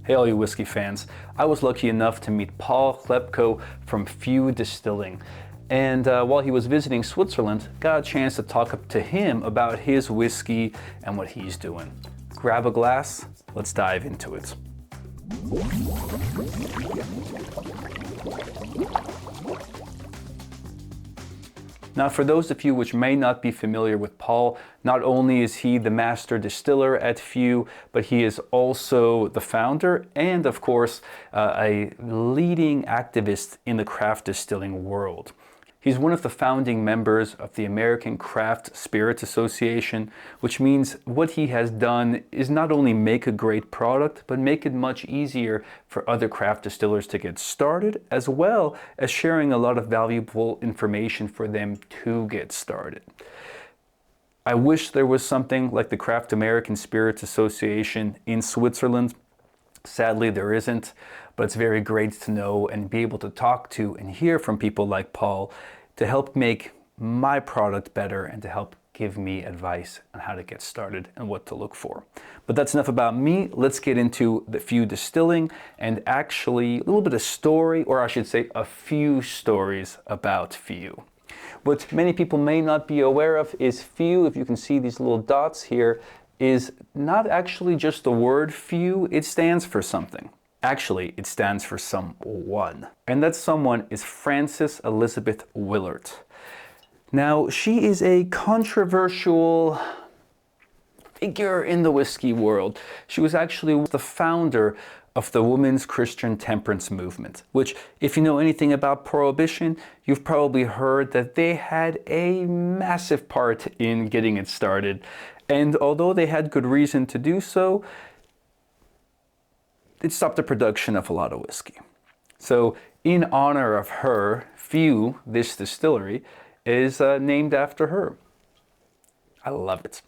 Hey all you whiskey fans, I was lucky enough to meet Paul Hletko from F.E.W Distilling. And while he was visiting Switzerland, got a chance to talk to him about his whiskey and what he's doing. Grab a glass, let's dive into it. Now, for those of you which may not be familiar with Paul, not only is he the master distiller at F.E.W, but he is also the founder and, of course, a leading activist in the craft distilling world. He's one of the founding members of the American Craft Spirits Association, which means what he has done is not only make a great product, but make it much easier for other craft distillers to get started, as well as sharing a lot of valuable information for them to get started. I wish there was something like the Craft American Spirits Association in Switzerland. Sadly, there isn't, but it's very great to know and be able to talk to and hear from people like Paul to help make my product better and to help give me advice on how to get started and what to look for. But that's enough about me. Let's get into the F.E.W Distilling and actually a little bit of story, or I should say a few stories about F.E.W. What many people may not be aware of is F.E.W, if you can see these little dots here, is not actually just the word F.E.W, it stands for something. Actually, it stands for someone. And that someone is Frances Elizabeth Willard. Now, she is a controversial figure in the whiskey world. She was actually the founder of the Women's Christian Temperance Movement, which, if you know anything about Prohibition, you've probably heard that they had a massive part in getting it started. And although they had good reason to do so, it stopped the production of a lot of whiskey. So in honor of her, F.E.W, this distillery, is named after her. I love it.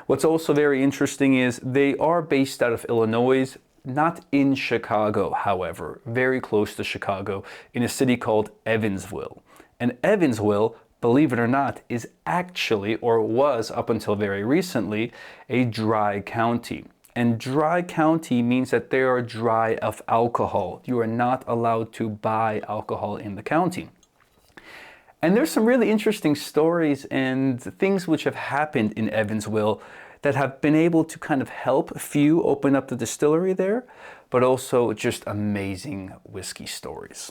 What's also very interesting is they are based out of Illinois, not in Chicago, however, very close to Chicago, in a city called Evansville. And Evansville, believe it or not, is actually, or was up until very recently, a dry county. And dry county means that they are dry of alcohol. You are not allowed to buy alcohol in the county. And there's some really interesting stories and things which have happened in Evansville that have been able to kind of help F.E.W open up the distillery there, but also just amazing whiskey stories.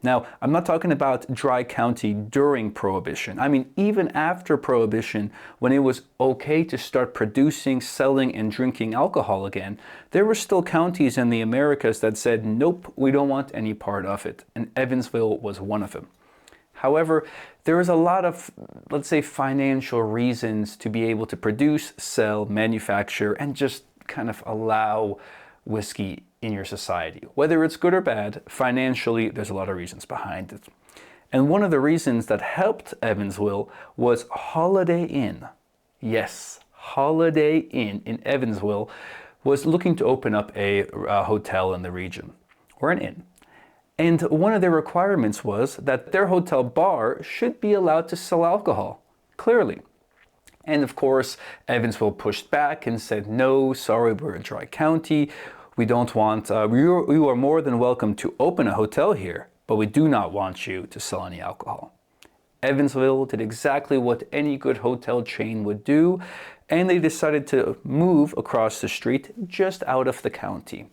Now, I'm not talking about dry county during Prohibition. I mean, even after Prohibition, when it was okay to start producing, selling, and drinking alcohol again, there were still counties in the Americas that said, nope, we don't want any part of it. And Evansville was one of them. However, there is a lot of, let's say, financial reasons to be able to produce, sell, manufacture, and just kind of allow whiskey in your society. Whether it's good or bad, financially, there's a lot of reasons behind it. And one of the reasons that helped Evansville was Holiday Inn. Yes, Holiday Inn in Evansville was looking to open up a hotel in the region, or an inn. And one of their requirements was that their hotel bar should be allowed to sell alcohol, clearly. And of course, Evansville pushed back and said, no, sorry, we're a dry county. We don't want, you are more than welcome to open a hotel here, but we do not want you to sell any alcohol. Evansville did exactly what any good hotel chain would do, and they decided to move across the street just out of the county.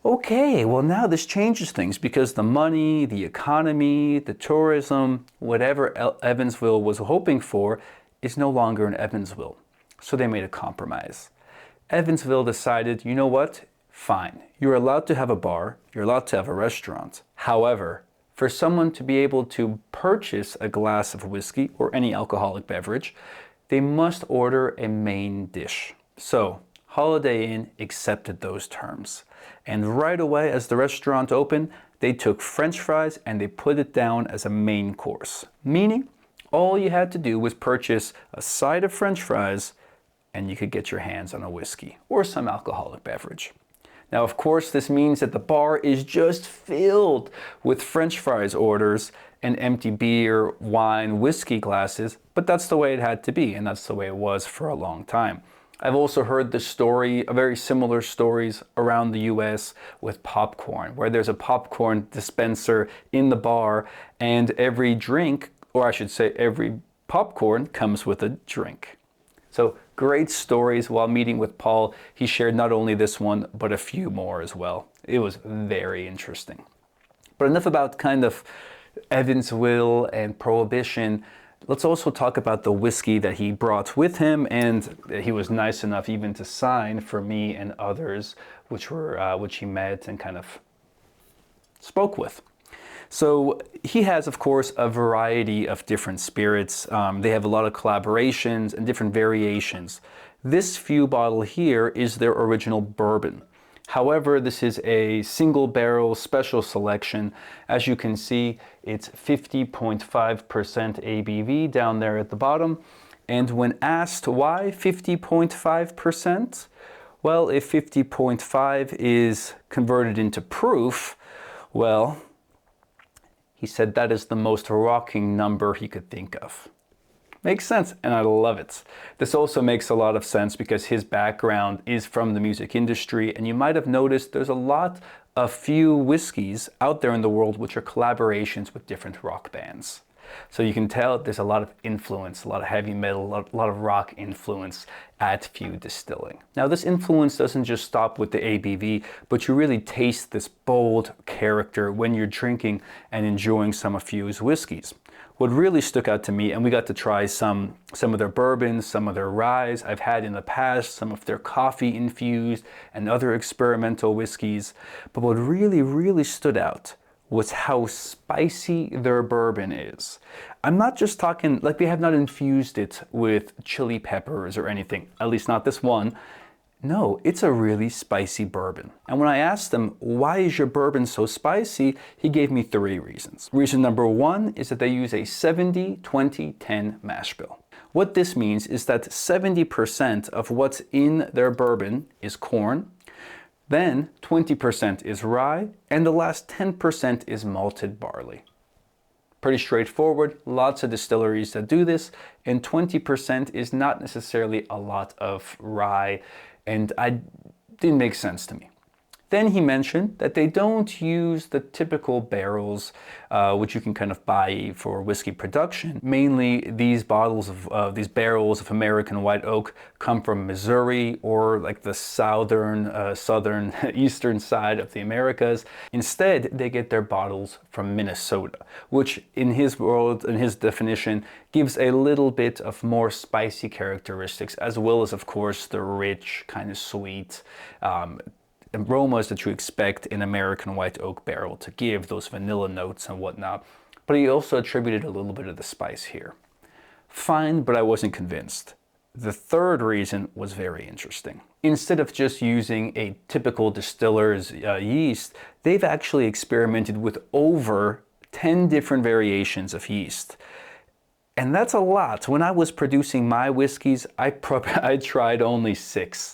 Okay, well now this changes things because the money, the economy, the tourism, whatever Evansville was hoping for is no longer in Evansville. So they made a compromise. Evansville decided, you know what? Fine. You're allowed to have a bar. You're allowed to have a restaurant. However, for someone to be able to purchase a glass of whiskey or any alcoholic beverage, they must order a main dish. So Holiday Inn accepted those terms. And right away, as the restaurant opened, they took French fries and they put it down as a main course. Meaning, all you had to do was purchase a side of French fries and you could get your hands on a whiskey or some alcoholic beverage. Now, of course, this means that the bar is just filled with French fries orders and empty beer, wine, whiskey glasses, but that's the way it had to be, and that's the way it was for a long time. I've also heard the story, very similar stories around the US with popcorn, where there's a popcorn dispenser in the bar and every drink, or I should say every popcorn, comes with a drink. So great stories. While meeting with Paul, he shared not only this one, but a few more as well. It was very interesting. But enough about kind of Evansville and Prohibition. Let's also talk about the whiskey that he brought with him, and he was nice enough even to sign for me and others, which he met and kind of spoke with. So he has, of course, a variety of different spirits. They have a lot of collaborations and different variations. This few bottle here is their original bourbon. However, this is a single barrel special selection. As you can see, it's 50.5% ABV down there at the bottom. And when asked why 50.5%, well, if 50.5 is converted into proof, well, he said that is the most rocking number he could think of. Makes sense, and I love it. This also makes a lot of sense because his background is from the music industry, and you might have noticed there's a lot of few whiskeys out there in the world which are collaborations with different rock bands. So you can tell there's a lot of influence, a lot of heavy metal, a lot of rock influence at Few Distilling. Now this influence doesn't just stop with the ABV, but you really taste this bold character when you're drinking and enjoying some of Few's whiskeys. What really stuck out to me, and we got to try some of their bourbons, some of their ryes I've had in the past, some of their coffee infused and other experimental whiskeys. But what really stood out was how spicy their bourbon is. I'm not just talking, like, we have not infused it with chili peppers or anything, at least not this one. No, it's a really spicy bourbon. And when I asked him, why is your bourbon so spicy? He gave me 3 reasons. Reason number 1 is that they use a 70-20-10 mash bill. What this means is that 70% of what's in their bourbon is corn, then 20% is rye, and the last 10% is malted barley. Pretty straightforward, lots of distilleries that do this, and 20% is not necessarily a lot of rye, and it didn't make sense to me. Then he mentioned that they don't use the typical barrels, which you can kind of buy for whiskey production. Mainly these bottles of, these barrels of American white oak come from Missouri or like the southern, eastern side of the Americas. Instead, they get their bottles from Minnesota, which in his world, in his definition, gives a little bit of more spicy characteristics, as well as, of course, the rich, kind of sweet, aromas that you expect an American white oak barrel to give, those vanilla notes and whatnot. But he also attributed a little bit of the spice here. Fine, but I wasn't convinced. The third reason was very interesting. Instead of just using a typical distiller's yeast, they've actually experimented with over 10 different variations of yeast. And that's a lot. When I was producing my whiskeys, I tried only 6.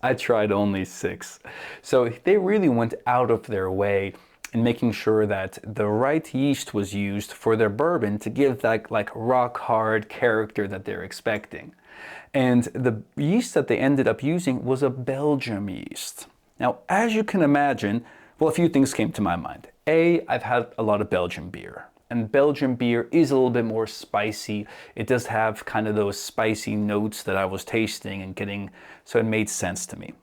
I tried only 6. So they really went out of their way in making sure that the right yeast was used for their bourbon to give that like rock hard character that they're expecting. And the yeast that they ended up using was a Belgium yeast. Now, as you can imagine, well, a few things came to my mind. I've had a lot of Belgian beer. And Belgian beer is a little bit more spicy. It does have kind of those spicy notes that I was tasting and getting, so it made sense to me.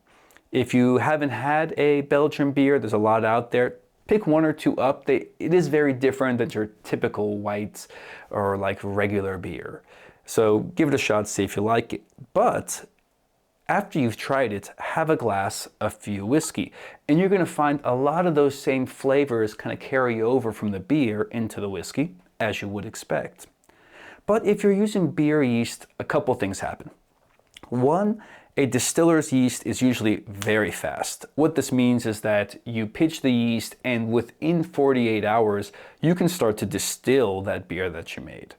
If you haven't had a Belgian beer, there's a lot out there. Pick 1 or 2 up. It is very different than your typical white or like regular beer. So give it a shot, see if you like it. But after you've tried it, have a glass of Few whiskey, and you're going to find a lot of those same flavors kind of carry over from the beer into the whiskey, as you would expect. But if you're using beer yeast, a couple things happen. 1, a distiller's yeast is usually very fast. What this means is that you pitch the yeast, and within 48 hours, you can start to distill that beer that you made.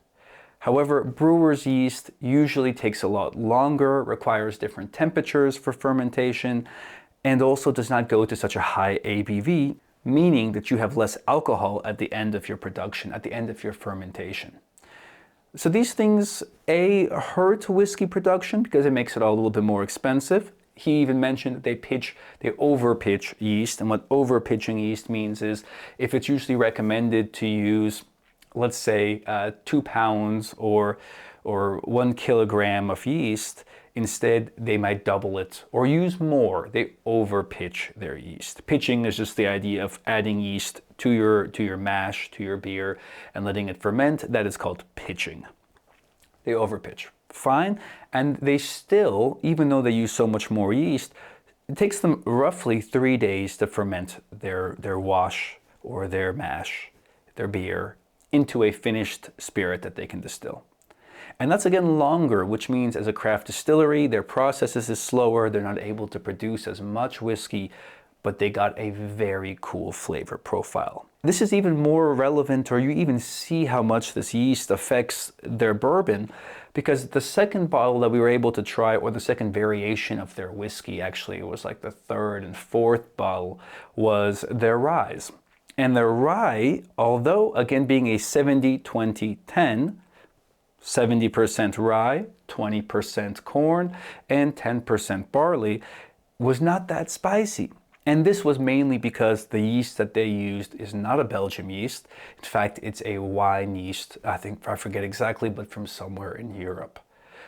However, brewer's yeast usually takes a lot longer, requires different temperatures for fermentation, and also does not go to such a high ABV, meaning that you have less alcohol at the end of your production, at the end of your fermentation. So these things, A, hurt whiskey production because it makes it all a little bit more expensive. He even mentioned that they overpitch yeast, and what overpitching yeast means is if it's usually recommended to use, let's say, 2 pounds or 1 kilogram of yeast, instead they might double it or use more. They overpitch their yeast. Pitching is just the idea of adding yeast to your mash, to your beer, and letting it ferment. That is called pitching. They overpitch. Fine. And they still, even though they use so much more yeast, it takes them roughly 3 days to ferment their wash or their mash, their beer, into a finished spirit that they can distill. And that's again longer, which means as a craft distillery, their processes is slower, they're not able to produce as much whiskey, but they got a very cool flavor profile. This is even more relevant, or you even see how much this yeast affects their bourbon, because the second bottle that we were able to try, or the second variation of their whiskey, actually, it was like the third and fourth bottle, was their rye. And their rye, although again being a 70-20-10, 70% rye, 20% corn, and 10% barley, was not that spicy. And this was mainly because the yeast that they used is not a Belgian yeast. In fact, it's a wine yeast. I forget exactly, but from somewhere in Europe.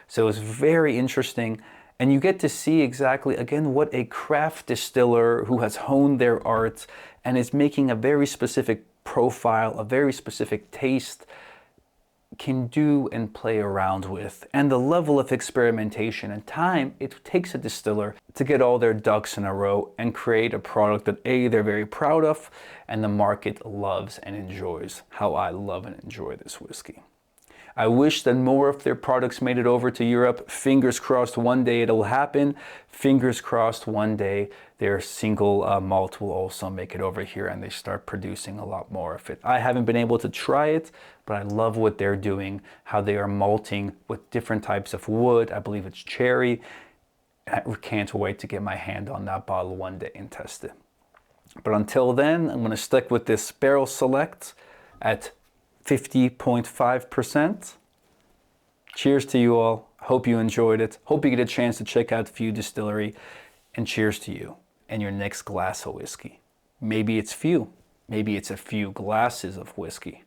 So it was very interesting. And you get to see exactly, again, what a craft distiller who has honed their art and is making a very specific profile, a very specific taste, can do and play around with, and the level of experimentation and time it takes a distiller to get all their ducks in a row and create a product that A, they're very proud of, and the market loves and enjoys, how I love and enjoy this whiskey. I wish that more of their products made it over to Europe. Fingers crossed one day it'll happen. Fingers crossed one day their single malt will also make it over here and they start producing a lot more of it. I haven't been able to try it, but I love what they're doing, how they are malting with different types of wood. I believe it's cherry. I can't wait to get my hand on that bottle one day and test it. But until then, I'm going to stick with this Barrel Select at 50.5%. Cheers to you all. Hope you enjoyed it. Hope you get a chance to check out F.E.W Distillery. And cheers to you and your next glass of whiskey. Maybe it's few. Maybe it's a few glasses of whiskey.